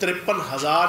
53,000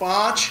5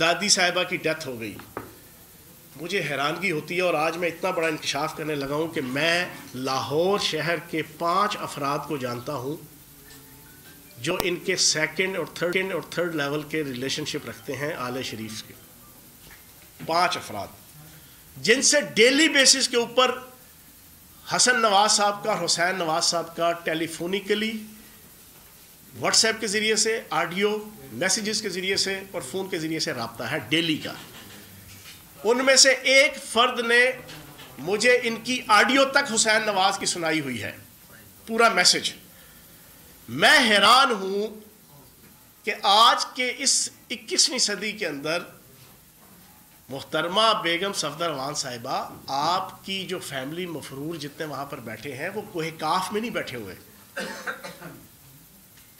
دادی صاحبہ کی ڈیتھ ہو گئی. مجھے حیرانگی ہوتی ہے اور آج میں اتنا بڑا انکشاف کرنے لگا ہوں کہ میں لاہور شہر کے 5 افراد کو جانتا ہوں جو ان کے سیکنڈ اور تھرڈ لیول کے ریلیشن شپ رکھتے ہیں آل شریف کے. 5 افراد جن سے ڈیلی بیسس کے اوپر حسن نواز صاحب کا اور حسین نواز صاحب کا ٹیلی فونیکلی واٹس ایپ کے ذریعے سے, آڈیو میسیجز کے ذریعے سے اور فون کے ذریعے سے رابطہ ہے ڈیلی کا. ان میں سے ایک فرد نے مجھے ان کی آڈیو تک حسین نواز کی سنائی ہوئی ہے, پورا میسج. میں حیران ہوں کہ آج کے اس 21ویں صدی کے اندر محترمہ بیگم صفدر امان صاحبہ, آپ کی جو فیملی مفرور جتنے وہاں پر بیٹھے ہیں وہ کوہ کاف میں نہیں بیٹھے ہوئے,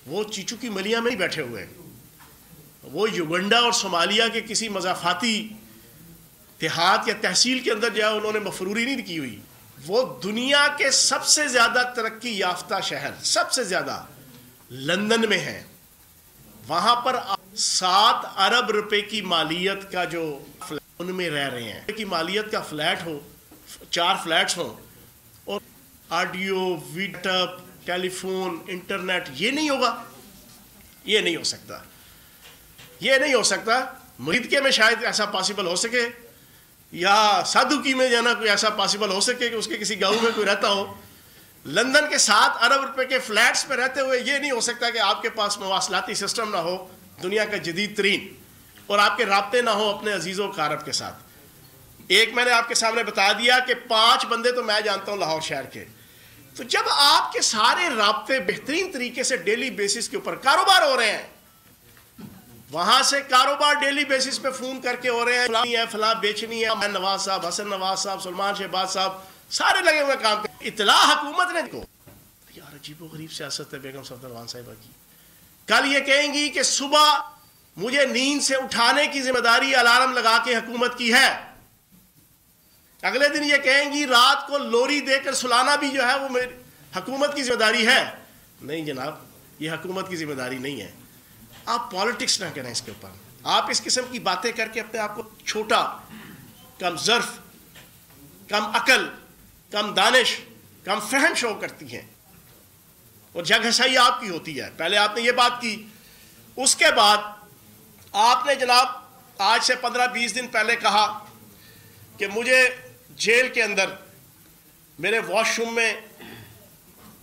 وہ چیچو کی ملیاں میں نہیں بیٹھے ہوئے, وہ یوگنڈا اور صومالیہ کے کسی مضافاتی دیہات یا تحصیل کے اندر جو ہے انہوں نے مفروری نہیں کی ہوئی. وہ دنیا کے سب سے زیادہ ترقی یافتہ شہر, سب سے زیادہ لندن میں ہیں. وہاں پر 7 ارب روپے کی مالیت کا جو ان میں رہ رہے ہیں, کی مالیت کا فلیٹ ہو, 4 فلیٹس ہوں اور آڈیو ویڈیو ٹیلی فون انٹرنیٹ, یہ نہیں ہوگا, یہ نہیں ہو سکتا, یہ نہیں ہو سکتا. مریدکے میں شاید ایسا پاسبل ہو سکے یا سادھوکی میں جانا کوئی ایسا پاسبل ہو سکے کہ اس کے کسی گاؤں میں کوئی رہتا ہو. لندن کے 7 ارب روپے کے فلیٹس پہ رہتے ہوئے یہ نہیں ہو سکتا کہ آپ کے پاس مواصلاتی سسٹم نہ ہو دنیا کا جدید ترین اور آپ کے رابطے نہ ہو اپنے عزیز و اقارب کے ساتھ. ایک میں نے آپ کے سامنے بتا دیا کہ 5 بندے تو میں جانتا ہوں لاہور شہر کے. تو جب آپ کے سارے رابطے بہترین طریقے سے ڈیلی بیسس کے اوپر کاروبار ہو رہے ہیں, وہاں سے کاروبار ڈیلی بیسس پہ فون کر کے ہو رہے ہیں, فلاں ہے فلاں بیچنی ہے, حسین نواز صاحب, حسن نواز صاحب, سلمان شہباز صاحب, سارے لگے ہوئے کام کریں. اطلاع حکومت نے کو, یار عجیب و غریب سیاست ہے بیگم صفدر امان صاحبہ کی. کل یہ کہیں گی کہ صبح مجھے نیند سے اٹھانے کی ذمہ داری الارم لگا کے حکومت کی ہے. اگلے دن یہ کہیں گی رات کو لوری دے کر سلانا بھی جو ہے وہ میری حکومت کی ذمہ داری ہے. نہیں جناب, یہ حکومت کی ذمہ داری نہیں ہے. آپ پالیٹکس نہ کریں اس کے اوپر. آپ اس قسم کی باتیں کر کے اپنے آپ کو چھوٹا, کم ظرف, کم عقل, کم دانش, کم فہم شو کرتی ہیں اور جگ ہنسائی آپ کی ہوتی ہے. پہلے آپ نے یہ بات کی, اس کے بعد آپ نے جناب آج سے 15-20 دن پہلے کہا کہ مجھے جیل کے اندر میرے واش روم میں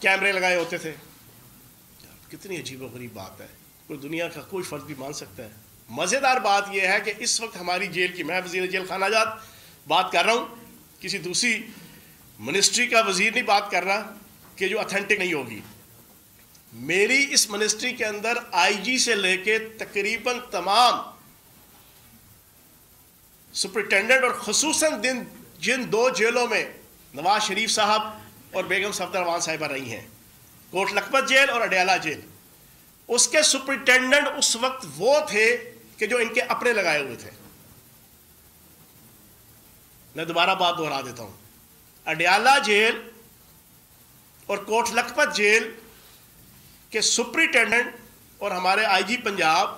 کیمرے لگائے ہوتے تھے. کتنی عجیب و غریب بات ہے, کوئی دنیا کا کوئی فرد بھی مان سکتا ہے؟ مزیدار بات یہ ہے کہ اس وقت ہماری جیل کی, میں وزیر جیل خانہ جات بات کر رہا ہوں, کسی دوسری منسٹری کا وزیر نہیں بات کر رہا کہ جو اتھینٹک نہیں ہوگی. میری اس منسٹری کے اندر آئی جی سے لے کے تقریباً تمام سپرنٹینڈنٹ اور خصوصاً جن 2 جیلوں میں نواز شریف صاحب اور بیگم صفدر امان صاحبہ رہی ہیں, کوٹ لکھپت جیل اور اڈیالہ جیل, اس کے سپرنٹینڈنٹ اس وقت وہ تھے کہ جو ان کے اپنے لگائے ہوئے تھے. میں دوبارہ بات دہرا دیتا ہوں, اڈیالہ جیل اور کوٹ لکھپت جیل کے سپرنٹینڈنٹ اور ہمارے آئی جی پنجاب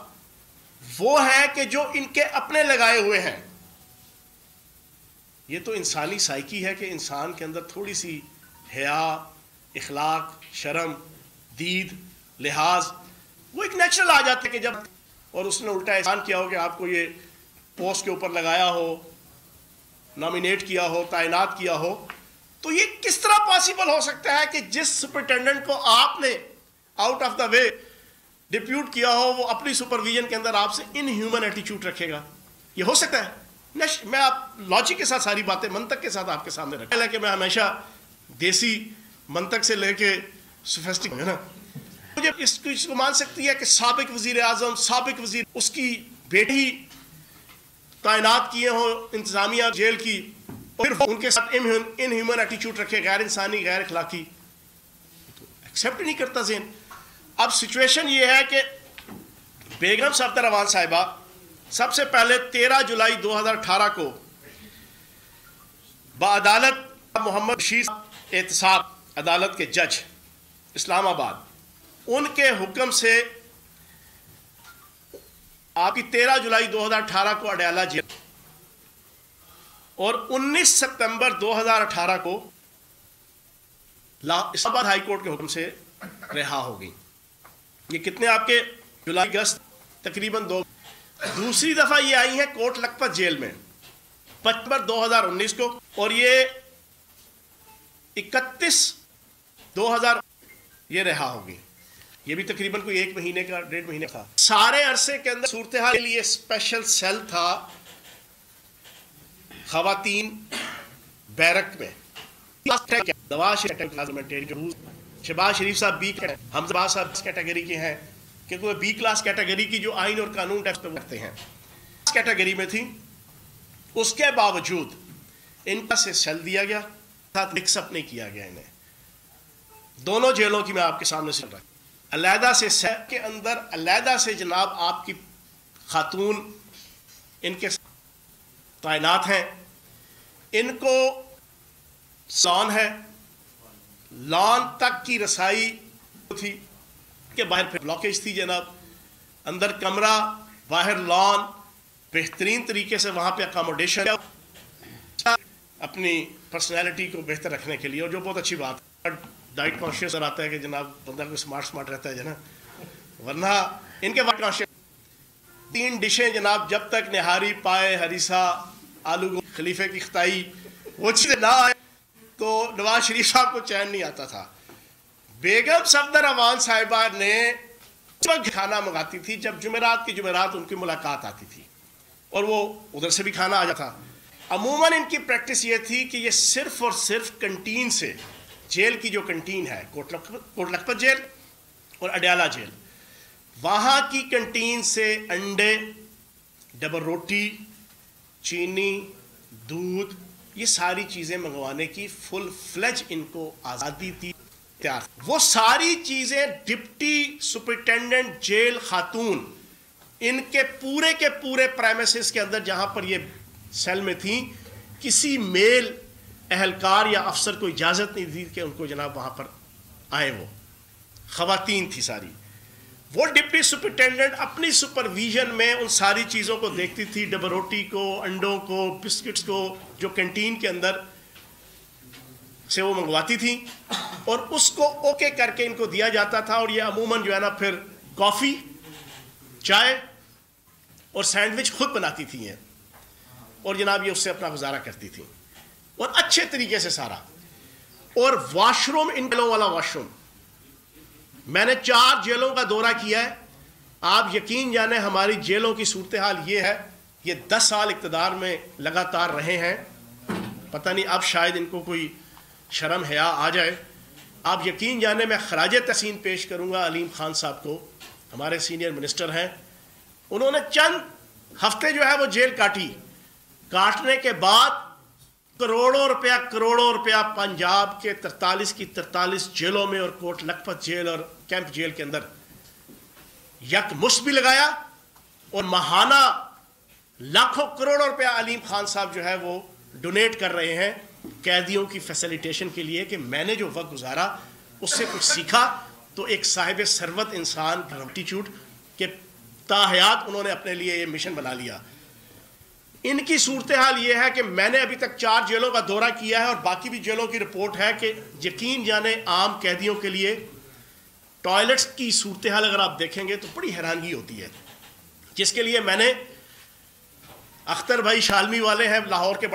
وہ ہیں کہ جو ان کے اپنے لگائے ہوئے ہیں. یہ تو انسانی سائیکی ہے کہ انسان کے اندر تھوڑی سی حیا, اخلاق, شرم, دید, لحاظ وہ ایک نیچرل آ جاتے کہ جب, اور اس نے الٹا احسان کیا ہو کہ آپ کو یہ پوسٹ کے اوپر لگایا ہو, نامینیٹ کیا ہو, تعینات کیا ہو, تو یہ کس طرح پاسبل ہو سکتا ہے کہ جس سپرنٹینڈنٹ کو آپ نے out of the way depute کیا ہو وہ اپنی سپرویژن کے اندر آپ سے ان ہیومن ایٹیچیوڈ رکھے گا؟ یہ ہو سکتا ہے؟ میں آپ لاجک کے ساتھ ساری باتیں منطق کے ساتھ آپ کے سامنے رکھا ہے کہ میں ہمیشہ دیسی منطق سے لے کے سوفسٹک ہے نا, مجھے اس کو مان سکتی ہے کہ سابق وزیر اعظم, سابق وزیر, اس کی بیٹی تعینات کیے ہوں انتظامیہ جیل کی, اور پھر ان کے ساتھ ان ہیومن ایٹیچیوڈ رکھے, غیر انسانی, غیر اخلاقی, تو ایکسیپٹ نہیں کرتا ذہن. اب سچویشن یہ ہے کہ بیگم صفدر امان صاحبہ سب سے پہلے 13 جولائی 2018 کو بعدالت محمد بشیر احتساب عدالت کے جج اسلام آباد, ان کے حکم سے آپ کی 13 جولائی 2018 کو اڈیالہ جیل اور 19 ستمبر 2018 کو اسلام آباد ہائی کورٹ کے حکم سے رہا ہوگی. یہ کتنے آپ کے جولائی اگست تقریباً دوسری دفعہ یہ آئی ہیں کوٹ لکھپت جیل میں 25 ستمبر 2019 کو, اور یہ 31/2000 یہ رہا ہوگی. یہ بھی تقریباً کوئی 1 مہینے کا 1.5 مہینے تھا. سارے عرصے کے اندر صورتحال کے لیے اسپیشل سیل تھا خواتین بیرک میں. شہباز شریف صاحب بی حمزہ عباس صاحب اس کیٹیگری کے ہیں کیونکہ وہ بی کلاس کیٹیگری کی جو آئین اور قانون ٹیسٹ کرتے ہیں اس کیٹیگری میں تھی. اس کے باوجود ان کا سے سیل دیا گیا, ساتھ مکس اپ نہیں کیا گیا انہیں. دونوں جیلوں کی میں آپ کے سامنے سے رکھ علیحدہ سے سیل کے اندر علیحدہ سے جناب آپ کی خاتون ان کے تعینات ہیں. ان کو لان ہے, لان تک کی رسائی تھی کہ باہر پھر بلاکیج تھی جناب, اندر کمرہ باہر لان, بہترین طریقے سے وہاں پہ اکاموڈیشن اپنی پرسنالٹی کو بہتر رکھنے کے لیے, اور جو بہت اچھی بات ہے. ڈائٹ کانشیس آتا ہے کہ جناب بندہ کوئی سمارٹ رہتا ہے جناب, ورنہ ان کے وقت کانشیس 3 ڈشیں جناب جب تک نہاری پائے ہریسا آلو خلیفے کی خطائی وہ چیزیں نہ آئے تو نواز شریف صاحب کو چین نہیں آتا تھا. بیگم صفدر امان صاحبہ نے کھانا منگاتی تھی جب جمعرات کی جمعرات ان کی ملاقات آتی تھی, اور وہ ادھر سے بھی کھانا آ جاتا. عموماً ان کی پریکٹس یہ تھی کہ یہ صرف اور صرف کنٹین سے, جیل کی جو کنٹین ہے کوٹ لکھپت جیل اور اڈیالہ جیل, وہاں کی کنٹین سے انڈے, ڈبل روٹی, چینی, دودھ, یہ ساری چیزیں منگوانے کی فل فلیج ان کو آزادی تھی. وہ ساری چیزیں ڈپٹی سپرنٹینڈنٹ جیل خاتون ان کے پورے پریمیسز کے اندر جہاں پر یہ سیل میں تھیں, کسی میل اہلکار یا افسر کو اجازت نہیں دی کہ ان کو جناب وہاں پر آئے. وہ خواتین تھی ساری. وہ ڈپٹی سپرنٹینڈنٹ اپنی سپرویژن میں ان ساری چیزوں کو دیکھتی تھی, ڈبل روٹی کو, انڈوں کو, بسکٹس کو, جو کینٹین کے اندر سے وہ منگواتی تھی, اور اس کو اوکے کر کے ان کو دیا جاتا تھا. اور یہ عموماً جو ہے نا پھر کافی, چائے اور سینڈوچ خود بناتی تھیں اور جناب یہ اس سے اپنا گزارا کرتی تھیں, اور اچھے طریقے سے سارا. اور واش روم, ان جیلوں والا واش روم, میں نے 4 جیلوں کا دورہ کیا ہے. آپ یقین جانیں ہماری جیلوں کی صورتحال یہ ہے, یہ 10 سال اقتدار میں لگاتار رہے ہیں, پتہ نہیں اب شاید ان کو کوئی شرم حیا آ جائے. آپ یقین جانیں میں خراج تحسین پیش کروں گا علیم خان صاحب کو, ہمارے سینئر منسٹر ہیں. انہوں نے چند ہفتے جو ہے وہ جیل کاٹی, کاٹنے کے بعد کروڑوں روپیہ پنجاب کے 43 کی 43 جیلوں میں اور کوٹ لکھپت جیل اور کیمپ جیل کے اندر یک مشت بھی لگایا, اور ماہانہ لاکھوں کروڑوں روپیہ علیم خان صاحب جو ہے وہ ڈونیٹ کر رہے ہیں قیدیوں کی فیسیلیٹیشن کے لیے کہ میں نے جو وقت گزارا اس سے کچھ سیکھا. تو ایک صاحب ثروت انسان گریٹیٹیوڈ کے تاحیات انہوں نے اپنے لیے یہ مشن بنا لیا. ان کی صورتحال یہ ہے کہ میں نے ابھی تک 4 جیلوں کا دورہ کیا ہے, اور باقی بھی جیلوں کی رپورٹ ہے کہ یقین جانے عام قیدیوں کے لیے ٹوائلٹس کی صورتحال اگر آپ دیکھیں گے تو بڑی حیرانگی ہوتی ہے. جس کے لیے میں نے اختر بھائی شالمی والے ہیں, لاہور کے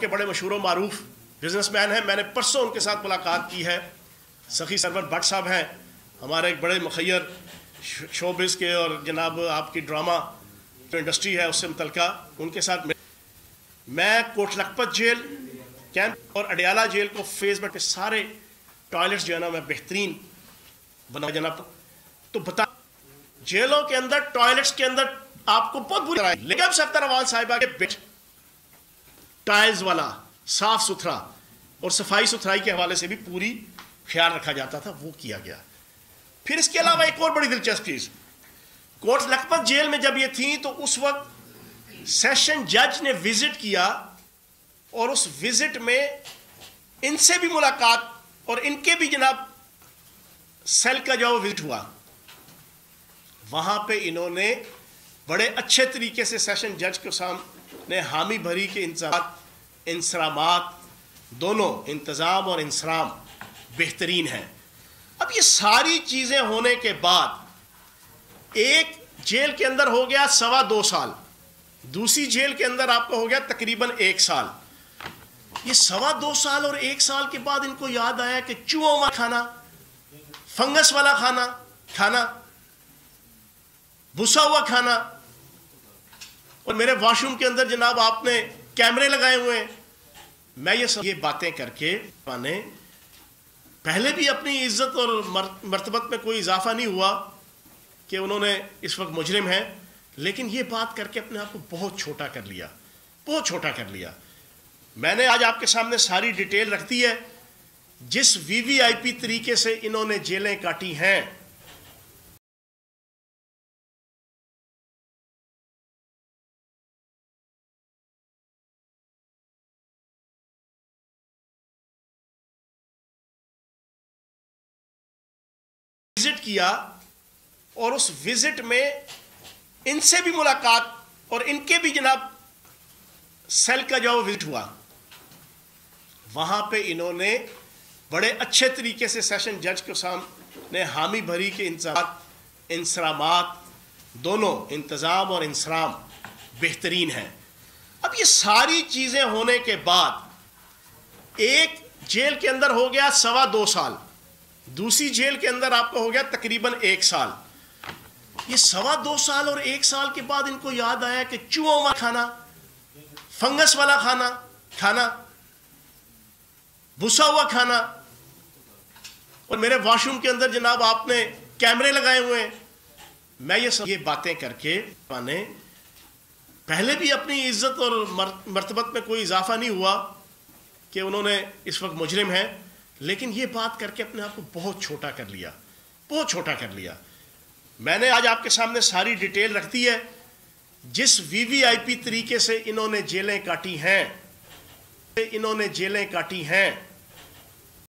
بڑے مشہور و معروف بزنس مین ہیں, میں نے پرسوں ان کے ساتھ ملاقات کی ہے. سخی سرور بٹ صاحب ہیں, ہمارے ایک بڑے مخیر شوبز کے اور جناب آپ کی ڈرامہ جو انڈسٹری ہے اس سے متعلقہ, ان کے ساتھ میں کوٹ لکھپت جیل, کیمپ اور اڈیالہ جیل کو فیس بٹ پہ سارے ٹوائلٹس جو ہے نا میں بہترین بنا جناب. تو بتا جیلوں کے اندر ٹوائلٹس کے اندر آپ کو بہت بری طرح, لیکن صفدر امان صاحبہ کے بیٹ ٹائلز والا صاف ستھرا اور صفائی ستھرائی کے حوالے سے بھی پوری خیال رکھا جاتا تھا, وہ کیا گیا. پھر اس کے علاوہ ایک اور بڑی دلچسپ چیز, کوٹ لکھپت جیل میں جب یہ تھیں تو اس وقت سیشن جج نے وزٹ کیا, اور اس وزٹ میں ان سے بھی ملاقات اور ان کے بھی جناب سیل کا جو وزٹ ہوا, وہاں پہ انہوں نے بڑے اچھے طریقے سے سیشن جج کے سامنے حامی بھری کے انصرامات دونوں انتظام اور انصرام بہترین ہیں۔ اب یہ ساری چیزیں ہونے کے بعد ایک جیل کے اندر ہو گیا 2.25 سال، دوسری جیل کے اندر آپ کو ہو گیا تقریباً 1 سال۔ یہ 2.25 سال اور 1 سال کے بعد ان کو یاد آیا کہ چوہوں والا کھانا، فنگس والا کھانا، بھسا ہوا کھانا، اور میرے واش روم کے اندر جناب آپ نے کیمرے لگائے ہوئے ہیں۔ میں یہ باتیں کر کے پہلے بھی اپنی عزت اور مرتبت میں کوئی اضافہ نہیں ہوا کہ انہوں نے اس وقت مجرم ہیں، لیکن یہ بات کر کے اپنے آپ کو بہت چھوٹا کر لیا۔ میں نے آج آپ کے سامنے ساری ڈیٹیل رکھ دی ہے، جس VVIP طریقے سے انہوں نے جیلیں کاٹی ہیں۔ وزٹ کیا اور اس وزٹ میں ان سے بھی ملاقات اور ان کے بھی جناب سیل کا جو وزٹ ہوا، وہاں پہ انہوں نے بڑے اچھے طریقے سے سیشن جج کے سامنے حامی بھری کے انصرامات دونوں انتظام اور انصرام بہترین ہیں۔ اب یہ ساری چیزیں ہونے کے بعد ایک جیل کے اندر ہو گیا 2.25 سال، دوسری جیل کے اندر آپ کو ہو گیا تقریباً 1 سال۔ یہ 2.25 سال اور 1 سال کے بعد ان کو یاد آیا کہ چوہوں والا کھانا، فنگس والا کھانا، بھسا ہوا کھانا، اور میرے واش روم کے اندر جناب آپ نے کیمرے لگائے ہوئے ہیں۔ میں یہ باتیں کر کے پہلے بھی اپنی عزت اور مرتبت میں کوئی اضافہ نہیں ہوا کہ انہوں نے اس وقت مجرم ہیں، لیکن یہ بات کر کے اپنے آپ کو بہت چھوٹا کر لیا۔ میں نے آج آپ کے سامنے ساری ڈیٹیل رکھ دی ہے، جس VVIP طریقے سے انہوں نے جیلیں کاٹی ہیں۔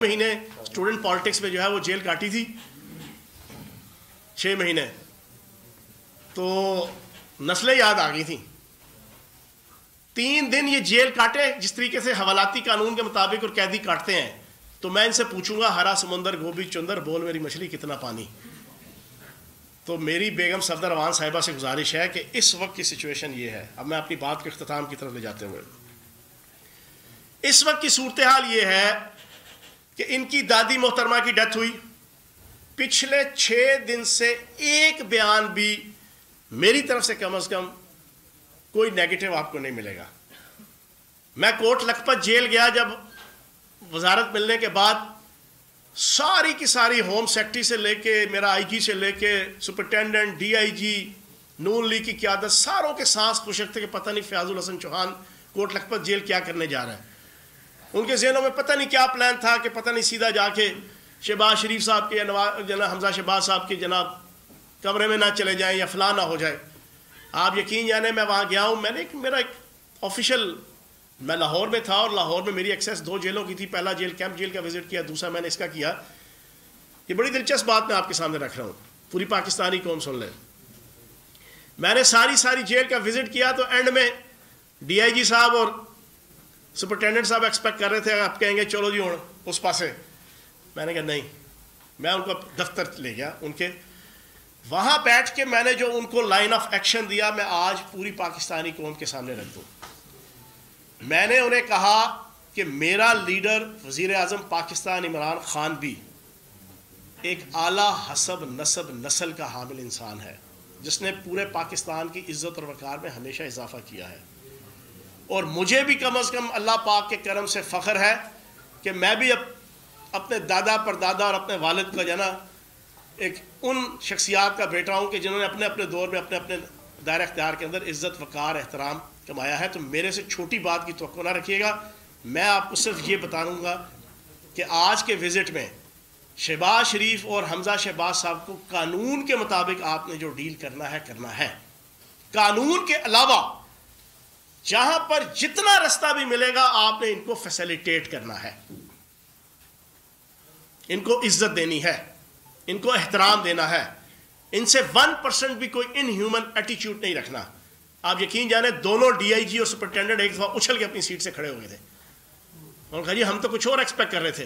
مہینے اسٹوڈنٹ پالیٹکس میں جو ہے وہ جیل کاٹی تھی، 6 مہینے، تو نسلیں یاد آ گئی تھیں۔ 3 دن یہ جیل کاٹے جس طریقے سے حوالاتی قانون کے مطابق اور قیدی کاٹتے ہیں، تو میں ان سے پوچھوں گا ہرا سمندر گوبھی چندر بول میری مچھلی کتنا پانی۔ تو میری بیگم صفدر روان صاحبہ سے گزارش ہے کہ اس وقت کی سچویشن یہ ہے۔ اب میں اپنی بات کے اختتام کی طرف لے جاتے ہوئے، اس وقت کی صورتحال یہ ہے کہ ان کی دادی محترمہ کی ڈیتھ ہوئی، پچھلے 6 دن سے ایک بیان بھی میری طرف سے کم از کم کوئی نیگیٹو آپ کو نہیں ملے گا۔ میں کوٹ لکھپت جیل گیا، جب وزارت ملنے کے بعد ساری کی ساری ہوم سیکٹری سے لے کے میرا IG سے لے کے سپرنٹینڈنٹ DIG نون لیگ کی قیادت، ساروں کے سانس خشک تھے کہ پتہ نہیں فیاض الحسن چوہان کوٹ لکھپت جیل کیا کرنے جا رہا ہے۔ ان کے ذہنوں میں پتہ نہیں کیا پلان تھا کہ پتہ نہیں سیدھا جا کے شہباز شریف صاحب کے جناب حمزہ شہباز صاحب کے جناب کمرے میں نہ چلے جائیں یا فلاں نہ ہو جائے۔ آپ یقین جانے میں وہاں گیا ہوں، میں نے میرا ایک آفیشیل، میں لاہور میں تھا اور لاہور میں میری ایکسیس 2 جیلوں کی تھی، پہلا جیل کیمپ جیل کا وزٹ کیا، دوسرا میں نے اس کا کیا۔ یہ بڑی دلچسپ بات میں آپ کے سامنے رکھ رہا ہوں، پوری پاکستانی قوم سن لیں۔ میں نے ساری جیل کا وزٹ کیا تو اینڈ میں DIG صاحب اور سپرنٹینڈنٹ صاحب ایکسپیکٹ کر رہے تھے آپ کہیں گے چلو جی ہوں اس پاسے۔ میں نے کہا نہیں، میں ان کو دفتر لے گیا ان کے، وہاں بیٹھ کے میں نے جو ان کو لائن آف ایکشن دیا میں آج پوری پاکستانی قوم کے سامنے رکھ دوں۔ میں نے انہیں کہا کہ میرا لیڈر وزیر اعظم پاکستان عمران خان بھی ایک اعلیٰ حسب نسب نسل کا حامل انسان ہے، جس نے پورے پاکستان کی عزت اور وقار میں ہمیشہ اضافہ کیا ہے، اور مجھے بھی کم از کم اللہ پاک کے کرم سے فخر ہے کہ میں بھی اپنے دادا پردادا اور اپنے والد کا جنا ایک ان شخصیات کا بیٹا ہوں کہ جنہوں نے اپنے اپنے دور میں اپنے اپنے دائرہ اختیار کے اندر عزت وقار احترام کمایا ہے۔ تو میرے سے چھوٹی بات کی توقع نہ رکھیے گا، میں آپ کو صرف یہ بتاؤں گا کہ آج کے وزٹ میں شہباز شریف اور حمزہ شہباز صاحب کو قانون کے مطابق آپ نے جو ڈیل کرنا ہے، قانون کے علاوہ جہاں پر جتنا رستہ بھی ملے گا آپ نے ان کو فیسیلیٹیٹ کرنا ہے، ان کو عزت دینی ہے، ان کو احترام دینا ہے، ان سے 1% بھی کوئی ان ہیومن ایٹیچیوڈ نہیں رکھنا. آپ یقین جانے دونوں ڈی آئی جی اور سپرنٹینڈنٹ ایک دفعہ اچھل کے اپنی سیٹ سے کھڑے ہو گئے تھے. انہوں نے کہا جی ہم تو کچھ اور ایکسپیکٹ کر رہے تھے.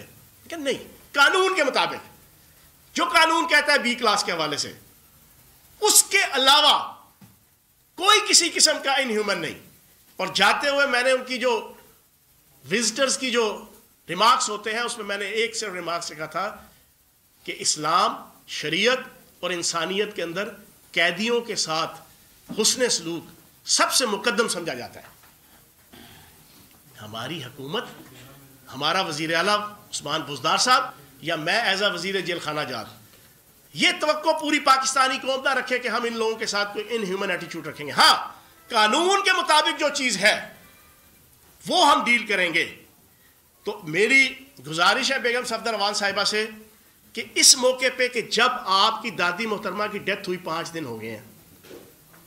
کہ نہیں, قانون کے مطابق جو قانون کہتا ہے بی کلاس کے حوالے سے, اس کے علاوہ کوئی کسی قسم کا ان ہیومن نہیں. اور جاتے ہوئے میں نے ان کی جو وزٹرز کی جو ریمارکس ہوتے ہیں اس میں نے ایک صرف ریمارکس لکھا تھا کہ اسلام, شریعت اور انسانیت کے اندر قیدیوں کے ساتھ حسن سلوک سب سے مقدم سمجھا جاتا ہے. ہماری حکومت, ہمارا وزیر اعلیٰ عثمان بزدار صاحب یا میں ایز اے وزیر جیل خانہ جات, یہ توقع پوری پاکستانی قوم نہ رکھے کہ ہم ان لوگوں کے ساتھ کوئی ان ہیومن ایٹیچیوڈ رکھیں گے. ہاں, قانون کے مطابق جو چیز ہے وہ ہم ڈیل کریں گے. تو میری گزارش ہے بیگم صفدر امان صاحبہ سے کہ اس موقع پہ کہ جب آپ کی دادی محترمہ کی ڈیتھ ہوئی 5 دن ہو گئے ہیں,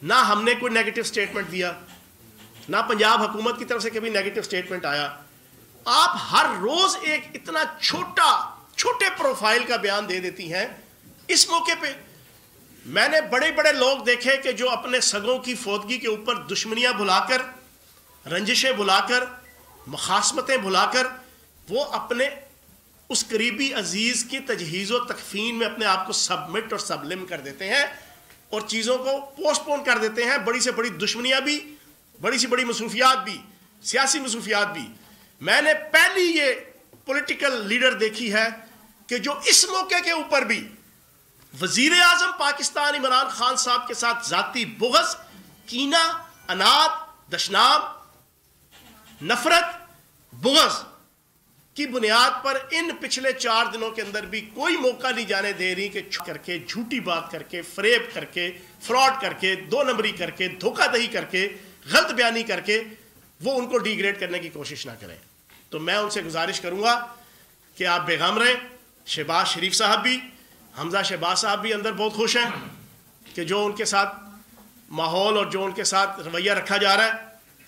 نہ ہم نے کوئی نیگیٹو سٹیٹمنٹ دیا, نہ پنجاب حکومت کی طرف سے کبھی نیگیٹو سٹیٹمنٹ آیا. آپ ہر روز ایک اتنا چھوٹے پروفائل کا بیان دے دیتی ہیں. اس موقع پہ میں نے بڑے بڑے لوگ دیکھے کہ جو اپنے سگوں کی فوتگی کے اوپر دشمنیاں بھلا کر, رنجشیں بھلا کر, مخاصمتیں بھلا کر وہ اپنے اس قریبی عزیز کی تجہیز و تکفین میں اپنے آپ کو سبمٹ اور سبلم کر دیتے ہیں اور چیزوں کو پوسٹ پون کر دیتے ہیں. بڑی سے بڑی دشمنیاں بھی, بڑی سے بڑی مصروفیات بھی, سیاسی مصروفیات بھی. میں نے پہلی یہ پولیٹیکل لیڈر دیکھی ہے کہ جو اس موقع کے اوپر بھی وزیر اعظم پاکستان عمران خان صاحب کے ساتھ ذاتی بغض, کینہ, اناد, دشنام, نفرت, بغض کی بنیاد پر ان پچھلے 4 دنوں کے اندر بھی کوئی موقع نہیں جانے دے رہی کہ کر کے, جھوٹی بات کر کے, فریب کر کے, فراڈ کر کے, 2 نمبری کر کے, دھوکہ دہی کر کے, غلط بیانی کر کے وہ ان کو ڈیگریڈ کرنے کی کوشش نہ کریں. تو میں ان سے گزارش کروں گا کہ آپ بیغام رہیں. شہباز شریف صاحب بھی, حمزہ شہباز صاحب بھی اندر بہت خوش ہیں کہ جو ان کے ساتھ ماحول اور جو ان کے ساتھ رویہ رکھا جا رہا ہے.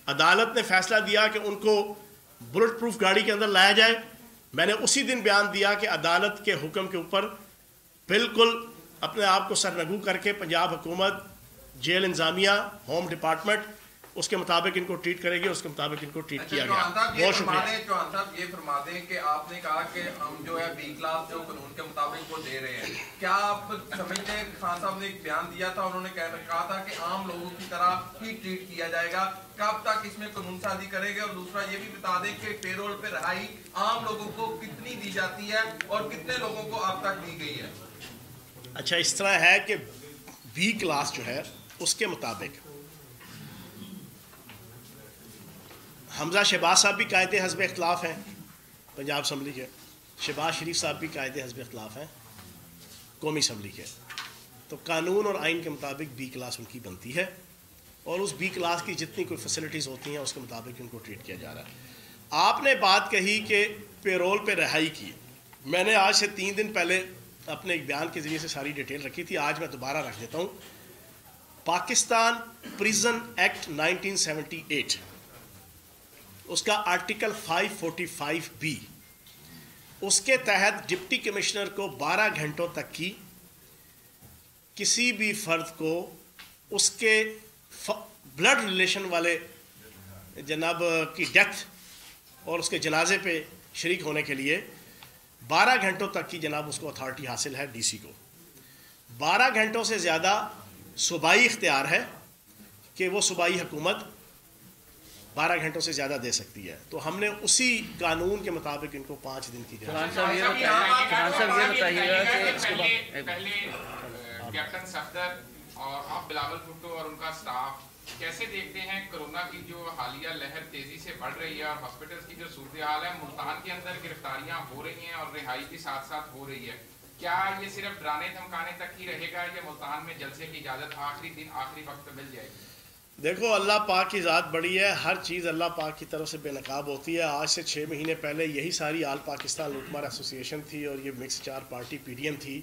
عدالت نے فیصلہ دیا کہ ان کو بلٹ پروف گاڑی کے اندر لایا جائے. میں نے اسی دن بیان دیا کہ عدالت کے حکم کے اوپر بالکل اپنے آپ کو سرنگو کر کے پنجاب حکومت, جیل انتظامیہ, ہوم ڈپارٹمنٹ اس کے مطابق ان کو ٹریٹ کرے گی, اس کے مطابق ان کو ٹریٹ کیا گیا. بہت شکریہ. چوہان صاحب یہ فرما دیں کہ آپ نے کہا کہ ہم جو ہے بی کلاس جو قانون کے مطابق وہ دے رہے ہیں, کیا آپ سمجھتے ہیں خان صاحب نے ایک بیان دیا تھا, انہوں نے کہا تھا کہ عام لوگوں کی طرح ہی ٹریٹ کیا جائے گا, کب تک اس میں قانون سازی کرے گا؟ اور دوسرا یہ بھی بتا دیں کہ پے رول پہ رہائی عام لوگوں کو کتنی دی جاتی ہے اور کتنے لوگوں کو اب تک دی گئی ہے؟ اچھا, اس طرح ہے کہ بی کلاس جو ہے اس کے مطابق حمزہ شہباز صاحب بھی قائد حزب اختلاف ہیں پنجاب اسمبلی کے, شہباز شریف صاحب بھی قائد حزب اختلاف ہیں قومی اسمبلی کے. تو قانون اور آئین کے مطابق بی کلاس ان کی بنتی ہے اور اس بی کلاس کی جتنی کوئی فیسلٹیز ہوتی ہیں اس کے مطابق ان کو ٹریٹ کیا جا رہا ہے. آپ نے بات کہی کہ پے رول پہ رہائی کی, میں نے آج سے 3 دن پہلے اپنے ایک بیان کے ذریعے سے ساری ڈیٹیل رکھی تھی, آج میں دوبارہ رکھ دیتا ہوں. پاکستان پریزن ایکٹ 1978 اس کا آرٹیکل 545B, اس کے تحت ڈپٹی کمشنر کو 12 گھنٹوں تک کی کسی بھی فرد کو اس کے بلڈ ریلیشن والے جناب کی ڈیتھ اور اس کے جنازے پہ شریک ہونے کے لیے 12 گھنٹوں تک کی جناب اس کو اتھارٹی حاصل ہے ڈی سی کو. 12 گھنٹوں سے زیادہ صوبائی اختیار ہے کہ وہ صوبائی حکومت 12 گھنٹوں سے زیادہ دے سکتی ہے. تو ہم نے اسی قانون کے مطابق ان کو 5 دن کی کیپٹن صفدر اور آپ بلاول بھٹو اور ان کا سٹاف کیسے دیکھتے ہیں کرونا کی جو حالیہ لہر تیزی سے بڑھ رہی ہے اور ہاسپٹلز کی جو صورتحال ہے, ملتان کے اندر گرفتاریاں ہو رہی ہیں اور رہائی بھی ساتھ ساتھ ہو رہی ہے, کیا یہ صرف ڈرانے دھمکانے تک ہی رہے گا یا ملتان میں جلسے کی اجازت آخری دن آخری وقت مل جائے گی؟ دیکھو, اللہ پاک کی ذات بڑی ہے, ہر چیز اللہ پاک کی طرف سے بے نقاب ہوتی ہے. آج سے 6 مہینے پہلے یہی ساری آل پاکستان لوٹمار ایسوسی ایشن تھی اور یہ mix 4 party P D M تھی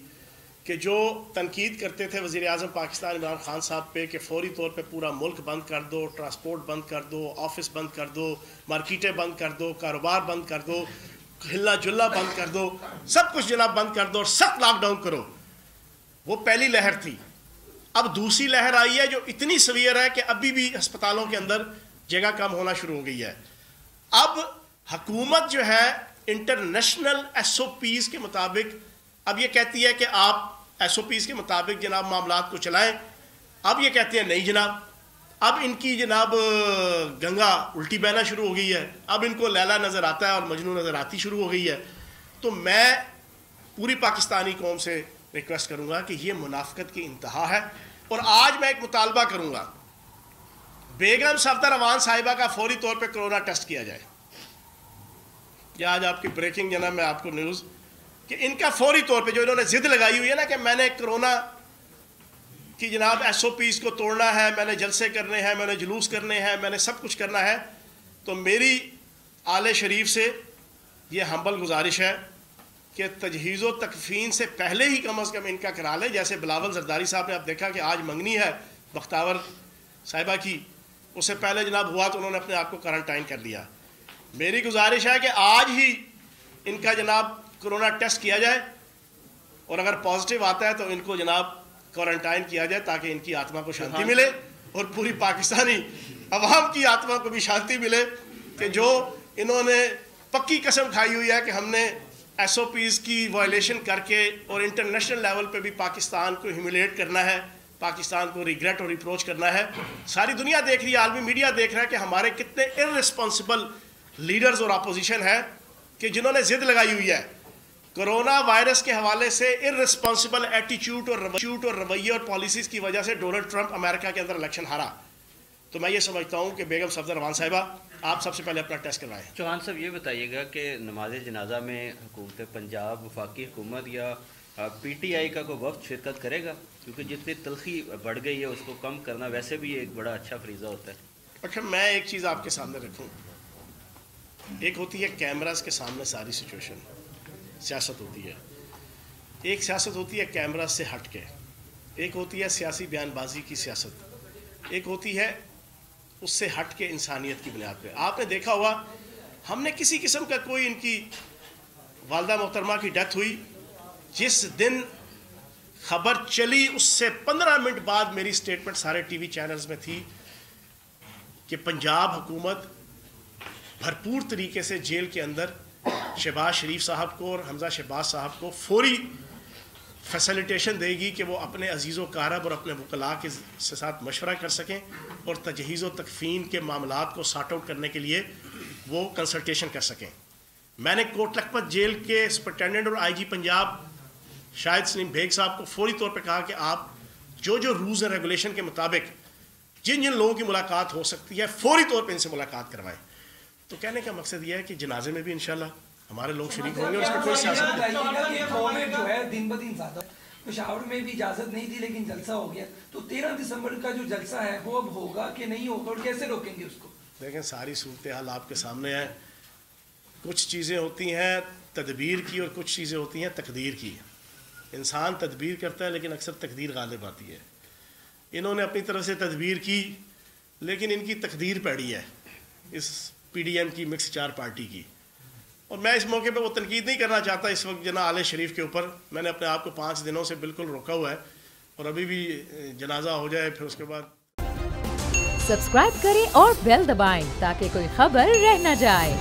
کہ جو تنقید کرتے تھے وزیر اعظم پاکستان عمران خان صاحب پہ کہ فوری طور پہ پورا ملک بند کر دو, ٹرانسپورٹ بند کر دو, آفس بند کر دو, مارکیٹیں بند کر دو, کاروبار بند کر دو, ہلنا جلنا بند کر دو, سب کچھ جناب بند کر دو اور سخت لاک ڈاؤن کرو. وہ پہلی لہر تھی. اب دوسری لہر آئی ہے جو اتنی سویئر ہے کہ ابھی بھی ہسپتالوں کے اندر جگہ کم ہونا شروع ہو گئی ہے. اب حکومت جو ہے انٹرنیشنل ایس او پیز کے مطابق اب یہ کہتی ہے کہ آپ ایس او پیز کے مطابق جناب معاملات کو چلائیں. اب یہ کہتے ہیں نہیں جناب, اب ان کی جناب گنگا الٹی بہنا شروع ہو گئی ہے, اب ان کو لیلا نظر آتا ہے اور مجنو نظر آتی شروع ہو گئی ہے. تو میں پوری پاکستانی قوم سے ریکویسٹ کروں گا کہ یہ منافقت کی انتہا ہے. اور آج میں ایک مطالبہ کروں گا, بیگم صفدر امان صاحبہ کا فوری طور پہ کرونا ٹیسٹ کیا جائے. یہ آج آپ کی بریکنگ جناب میں آپ کو نیوز کہ ان کا فوری طور پہ جو انہوں نے ضد لگائی ہوئی ہے نا کہ میں نے کرونا کی جناب ایس او پیز کو توڑنا ہے, میں نے جلسے کرنے ہیں, میں نے جلوس کرنے ہیں, میں نے سب کچھ کرنا ہے, تو میری آل شریف سے یہ ہمبل گزارش ہے کہ تجہیز و تکفین سے پہلے ہی کم از کم ان کا کرا لے. جیسے بلاول زرداری صاحب نے آپ دیکھا کہ آج منگنی ہے بختاور صاحبہ کی, اس سے پہلے جناب ہوا تو انہوں نے اپنے آپ کو کوارنٹائن کر لیا. میری گزارش ہے کہ آج ہی ان کا جناب کرونا ٹیسٹ کیا جائے اور اگر پازیٹیو آتا ہے تو ان کو جناب کوارنٹائن کیا جائے تاکہ ان کی آتما کو شانتی ملے اور پوری پاکستانی عوام کی آتما کو بھی شانتی ملے کہ جو انہوں نے پکی قسم کھائی ہوئی ہے کہ ہم نے ایس او پیز کی وائلیشن کر کے اور انٹرنیشنل لیول پہ بھی پاکستان کو ہیوملیٹ کرنا ہے, پاکستان کو ریگریٹ اور ریپروچ کرنا ہے. ساری دنیا دیکھ رہی ہے, عالمی میڈیا دیکھ رہا ہے کہ ہمارے کتنے ارسپانسبل لیڈرز اور اپوزیشن ہے کہ جنہوں نے ضد لگائی ہوئی ہے کرونا وائرس کے حوالے سے ارسپانسبل ایٹیچیوڈ اور رویے اور پالیسیز کی وجہ سے ڈونلڈ ٹرمپ امریکہ کے اندر الیکشن ہارا. تو میں یہ سمجھتا ہوں کہ بیگم صفدر امان صاحبہ آپ سب سے پہلے اپنا ٹیسٹ کروائیں. چوہان صاحب یہ بتائیے گا کہ نماز جنازہ میں حکومت پنجاب, وفاقی حکومت یا پی ٹی آئی کا کوئی وفد شرکت کرے گا؟ کیونکہ جتنی تلخی بڑھ گئی ہے اس کو کم کرنا ویسے بھی ایک بڑا اچھا فریضہ ہوتا ہے. اچھا میں ایک چیز آپ کے سامنے رکھوں, ایک ہوتی ہے کیمراز کے سامنے ساری سچویشن سیاست ہوتی ہے, ایک سیاست ہوتی ہے کیمرہ سے ہٹ کے, ایک ہوتی ہے سیاسی بیان بازی کی سیاست, ایک ہوتی ہے اس سے ہٹ کے انسانیت کی بنیاد پہ. آپ نے دیکھا ہوا ہم نے کسی قسم کا کوئی ان کی والدہ محترمہ کی ڈیتھ ہوئی, جس دن خبر چلی اس سے 15 منٹ بعد میری سٹیٹمنٹ سارے ٹی وی چینلز میں تھی کہ پنجاب حکومت بھرپور طریقے سے جیل کے اندر شہباز شریف صاحب کو اور حمزہ شہباز صاحب کو فوری فیسیلیٹیشن دے گی کہ وہ اپنے عزیز و کارب اور اپنے وکلاء کے ساتھ مشورہ کر سکیں اور تجہیز و تکفین کے معاملات کو سارٹ آؤٹ کرنے کے لیے وہ کنسلٹیشن کر سکیں. میں نے کوٹ لکھپت جیل کے سپرنٹینڈنٹ اور آئی جی پنجاب شاہد سلیم بیگ صاحب کو فوری طور پہ کہا کہ آپ جو رولز اینڈ ریگولیشن کے مطابق جن لوگوں کی ملاقات ہو سکتی ہے فوری طور پہ ان سے ملاقات کروائیں. تو کہنے کا مقصد یہ ہے کہ جنازے میں بھی انشاءاللہ ہمارے لوگ شریک ہوں گے اور اس میں کوئی سیاست نہیں. جو ہے دن بدن زیادہ پشاور میں بھی اجازت نہیں تھی لیکن جلسہ ہو گیا, تو 13 دسمبر کا جو جلسہ ہے وہ اب ہوگا کہ نہیں ہوگا اور کیسے روکیں گے اس کو؟ دیکھیں ساری صورتحال آپ کے سامنے ہے. کچھ چیزیں ہوتی ہیں تدبیر کی اور کچھ چیزیں ہوتی ہیں تقدیر کی. انسان تدبیر کرتا ہے لیکن اکثر تقدیر غالب آتی ہے. انہوں نے اپنی طرف سے تدبیر کی لیکن ان کی تقدیر پیڑی ہے اس پی ڈی ایم کی مکس 4 پارٹی کی. اور میں اس موقع پہ وہ تنقید نہیں کرنا چاہتا اس وقت جناب آل شریف کے اوپر. میں نے اپنے آپ کو 5 دنوں سے بالکل روکا ہوا ہے اور ابھی بھی جنازہ ہو جائے پھر اس کے بعد. سبسکرائب کریں اور بیل دبائیں تاکہ کوئی خبر رہ نہ جائے.